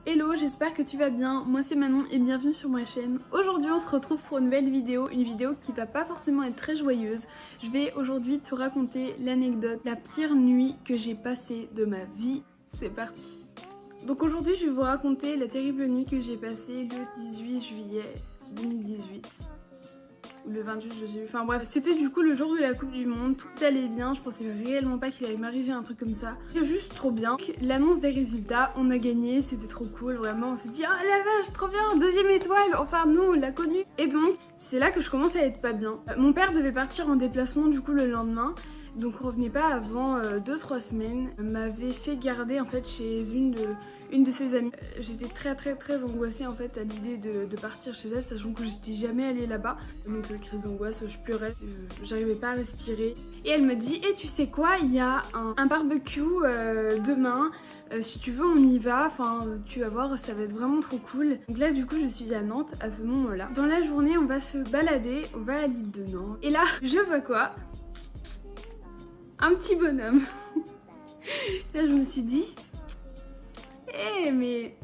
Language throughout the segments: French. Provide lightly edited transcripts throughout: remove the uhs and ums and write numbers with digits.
Hello, j'espère que tu vas bien, moi c'est Manon et bienvenue sur ma chaîne. Aujourd'hui on se retrouve pour une nouvelle vidéo, une vidéo qui va pas forcément être très joyeuse. Je vais aujourd'hui te raconter l'anecdote, la pire nuit que j'ai passée de ma vie. C'est parti. Donc aujourd'hui je vais vous raconter la terrible nuit que j'ai passée le 18 juillet 2018. Le 28 je sais plus, enfin bref, c'était du coup le jour de la Coupe du Monde, tout allait bien, je pensais réellement pas qu'il allait m'arriver un truc comme ça. C'était juste trop bien. L'annonce des résultats, on a gagné, c'était trop cool, vraiment, on s'est dit oh la vache, trop bien, deuxième étoile, enfin nous on l'a connu. Et donc, c'est là que je commence à être pas bien. Mon père devait partir en déplacement du coup le lendemain, donc revenait pas avant 2-3 semaines. M'avait fait garder en fait chez une de ses amies. J'étais très angoissée en fait à l'idée de partir chez elle, sachant que j'étais jamais allée là-bas. Donc crise d'angoisse, je pleurais, j'arrivais pas à respirer. Et elle me dit, et tu sais quoi, il y a un barbecue demain, si tu veux on y va, enfin tu vas voir, ça va être vraiment trop cool. Donc là du coup je suis à Nantes à ce moment-là. Dans la journée on va se balader, on va à l'île de Nantes. Et là je vois quoi? Un petit bonhomme. Là je me suis dit, mais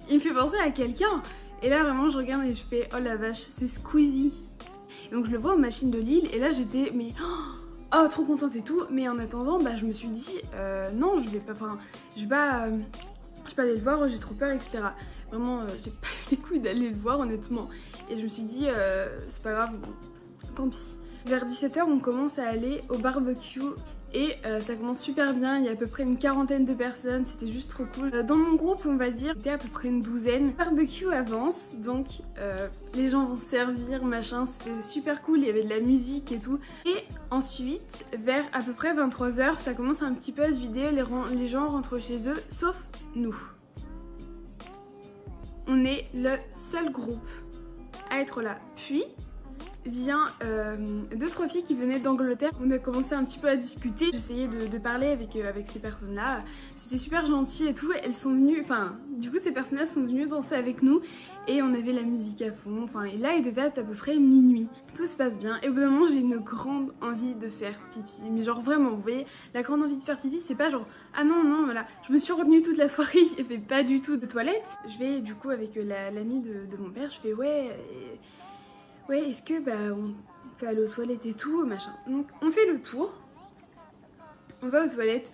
il me fait penser à quelqu'un. Et là vraiment je regarde et je fais oh la vache, c'est Squeezie. Et donc je le vois aux machines de Lille et là j'étais mais oh trop contente et tout. Mais en attendant bah je me suis dit non je vais pas aller le voir, j'ai trop peur etc. Vraiment j'ai pas eu les couilles d'aller le voir honnêtement. Et je me suis dit c'est pas grave, bon, tant pis. Vers 17 h on commence à aller au barbecue. Et ça commence super bien, il y a à peu près une quarantaine de personnes, c'était juste trop cool. Dans mon groupe on va dire, c'était à peu près une douzaine. Le barbecue avance, donc les gens vont se servir, machin, c'était super cool, il y avait de la musique et tout. Et ensuite, vers à peu près 23 h, ça commence un petit peu à se vider, les gens rentrent chez eux, sauf nous. On est le seul groupe à être là. Puis vient 2-3 filles qui venaient d'Angleterre. On a commencé un petit peu à discuter. J'essayais de parler avec ces personnes là. C'était super gentil et tout. Elles sont venues, enfin du coup ces personnes là sont venues danser avec nous. Et on avait la musique à fond. Enfin et là il devait être à peu près minuit. Tout se passe bien. Et au bout d'un moment j'ai une grande envie de faire pipi. Mais genre vraiment vous voyez, la grande envie de faire pipi c'est pas genre ah non voilà. Je me suis retenue toute la soirée. Il n'y avait pas du tout de toilette. Je vais du coup avec l'amie de mon père. Je fais ouais est-ce que on peut aller aux toilettes et tout, machin. Donc on fait le tour, on va aux toilettes,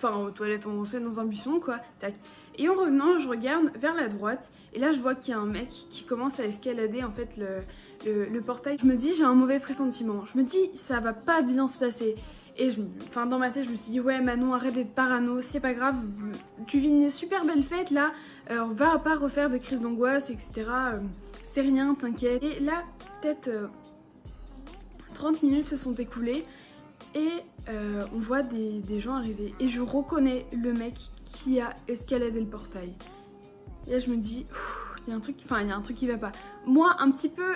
on se met dans un buisson quoi, tac. Et en revenant, je regarde vers la droite et là je vois qu'il y a un mec qui commence à escalader en fait le portail. Je me dis j'ai un mauvais pressentiment, je me dis ça va pas bien se passer. Et dans ma tête je me suis dit ouais Manon arrête d'être parano, c'est pas grave, tu vis une super belle fête là, va pas refaire de crise d'angoisse etc. C'est rien, t'inquiète. Et là, peut-être 30 minutes se sont écoulées et on voit des gens arriver. Et je reconnais le mec qui a escaladé le portail. Et là, je me dis, il y a un truc qui va pas. Moi, un petit peu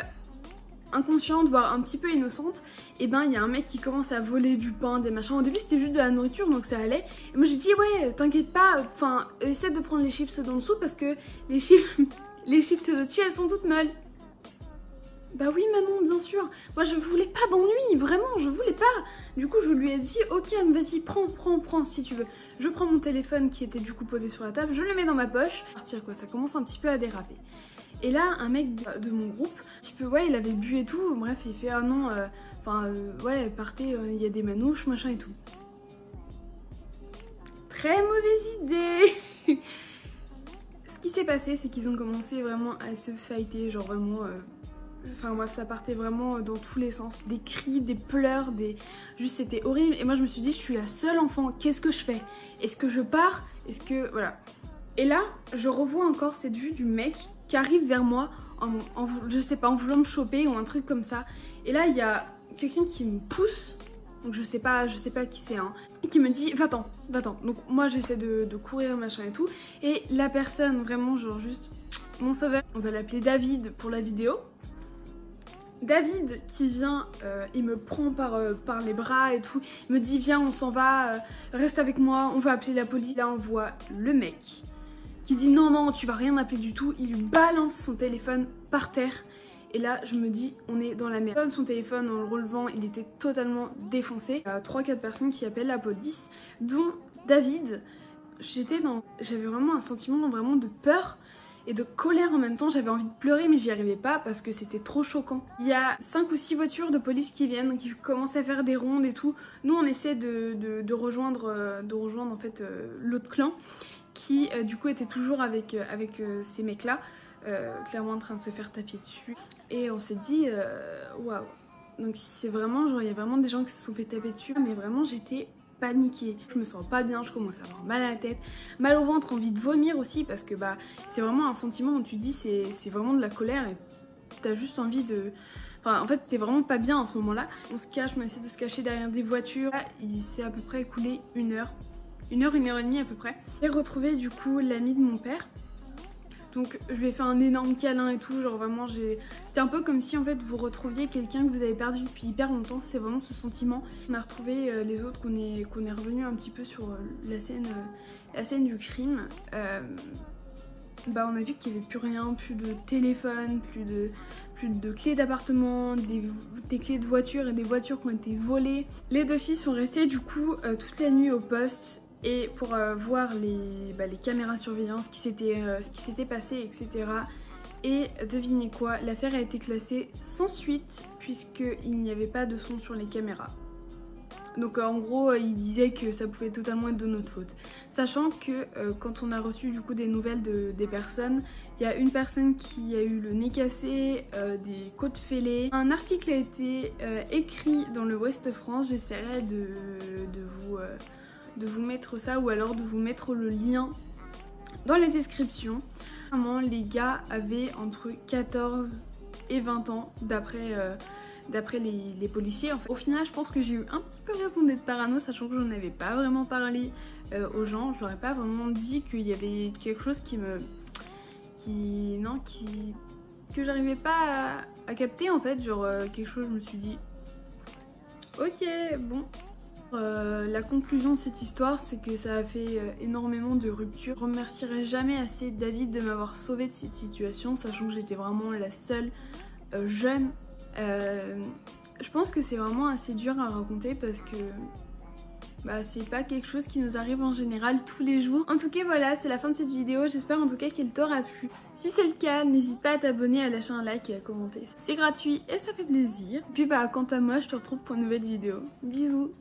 inconsciente, voire un petit peu innocente, et ben il y a un mec qui commence à voler du pain, des machins. Au début, c'était juste de la nourriture, donc ça allait. Et moi, j'ai dit, ouais, t'inquiète pas, essaie de prendre les chips d'en dessous parce que les chips au-dessus, elles sont toutes molles. Bah oui Manon, bien sûr. Moi je voulais pas d'ennui, vraiment, je voulais pas. Du coup je lui ai dit, ok vas-y, prends si tu veux. Je prends mon téléphone qui était du coup posé sur la table, je le mets dans ma poche. Partir quoi, ça commence un petit peu à déraper. Et là un mec de mon groupe, un petit peu ouais il avait bu et tout, bref il fait ah non, ouais partez, il y a des manouches, machin et tout. Très mauvaise idée. Ce qui s'est passé c'est qu'ils ont commencé vraiment à se fighter, genre vraiment... Enfin bref ça partait vraiment dans tous les sens, des cris, des pleurs, juste c'était horrible. Et moi je me suis dit je suis la seule enfant, qu'est-ce que je fais? Est-ce que je pars? Est-ce que... voilà. Et là je revois encore cette vue du mec qui arrive vers moi je sais pas, en voulant me choper ou un truc comme ça. Et là il y a quelqu'un qui me pousse, donc je sais pas qui c'est hein, qui me dit va-t'en. Donc moi j'essaie de courir machin et tout. Et la personne vraiment genre juste mon sauveur, on va l'appeler David pour la vidéo. David qui vient, il me prend par les bras et tout, il me dit viens on s'en va, reste avec moi, on va appeler la police. Là on voit le mec qui dit non tu vas rien appeler du tout, il lui balance son téléphone par terre. Et là je me dis on est dans la merde. Son téléphone en le relevant il était totalement défoncé. 3-4 personnes qui appellent la police dont David. J'avais vraiment un sentiment vraiment de peur. et de colère en même temps. J'avais envie de pleurer mais j'y arrivais pas parce que c'était trop choquant. Il y a 5 ou 6 voitures de police qui viennent, qui commencent à faire des rondes et tout. Nous on essaie de rejoindre en fait l'autre clan qui du coup était toujours avec ces mecs là, clairement en train de se faire taper dessus. Et on s'est dit waouh. Donc c'est vraiment genre il y a vraiment des gens qui se sont fait taper dessus, mais vraiment j'étais paniquée. Je me sens pas bien, je commence à avoir mal à la tête, mal au ventre, envie de vomir aussi parce que bah c'est vraiment un sentiment où tu dis c'est vraiment de la colère et t'as juste envie de... Enfin en fait t'es vraiment pas bien à ce moment là. On se cache, on essaie de se cacher derrière des voitures. Là, il s'est à peu près écoulé une heure et demie à peu près. J'ai retrouvé du coup l'ami de mon père. Donc je lui ai fait un énorme câlin et tout, genre vraiment c'était un peu comme si en fait vous retrouviez quelqu'un que vous avez perdu depuis hyper longtemps, c'est vraiment ce sentiment. On a retrouvé les autres, qu'on est revenu un petit peu sur la scène du crime. Bah on a vu qu'il n'y avait plus rien, plus de téléphone, plus de clés d'appartement, des clés de voiture et des voitures qui ont été volées. Les 2 filles sont restées du coup toute la nuit au poste. Et pour voir les caméras de surveillance, ce qui s'était passé, etc. Et devinez quoi, l'affaire a été classée sans suite puisqu'il n'y avait pas de son sur les caméras. Donc en gros, il disait que ça pouvait totalement être de notre faute. Sachant que quand on a reçu du coup des nouvelles des personnes, il y a une personne qui a eu le nez cassé, des côtes fêlées. Un article a été écrit dans le Ouest France, j'essaierai de vous mettre ça ou alors de vous mettre le lien dans la description. Vraiment, les gars avaient entre 14 et 20 ans d'après les policiers. En fait, au final, je pense que j'ai eu un petit peu raison d'être parano, sachant que je n'en avais pas vraiment parlé aux gens. Je leur ai pas vraiment dit qu'il y avait quelque chose que j'arrivais pas à capter en fait. Genre quelque chose, je me suis dit ok, bon. La conclusion de cette histoire, c'est que ça a fait énormément de ruptures. Je remercierai jamais assez David de m'avoir sauvée de cette situation, sachant que j'étais vraiment la seule jeune. Je pense que c'est vraiment assez dur à raconter parce que bah, c'est pas quelque chose qui nous arrive en général tous les jours. En tout cas voilà, c'est la fin de cette vidéo, j'espère en tout cas qu'elle t'aura plu. Si c'est le cas, n'hésite pas à t'abonner, à lâcher un like et à commenter. C'est gratuit et ça fait plaisir. Et puis bah quant à moi, je te retrouve pour une nouvelle vidéo. Bisous.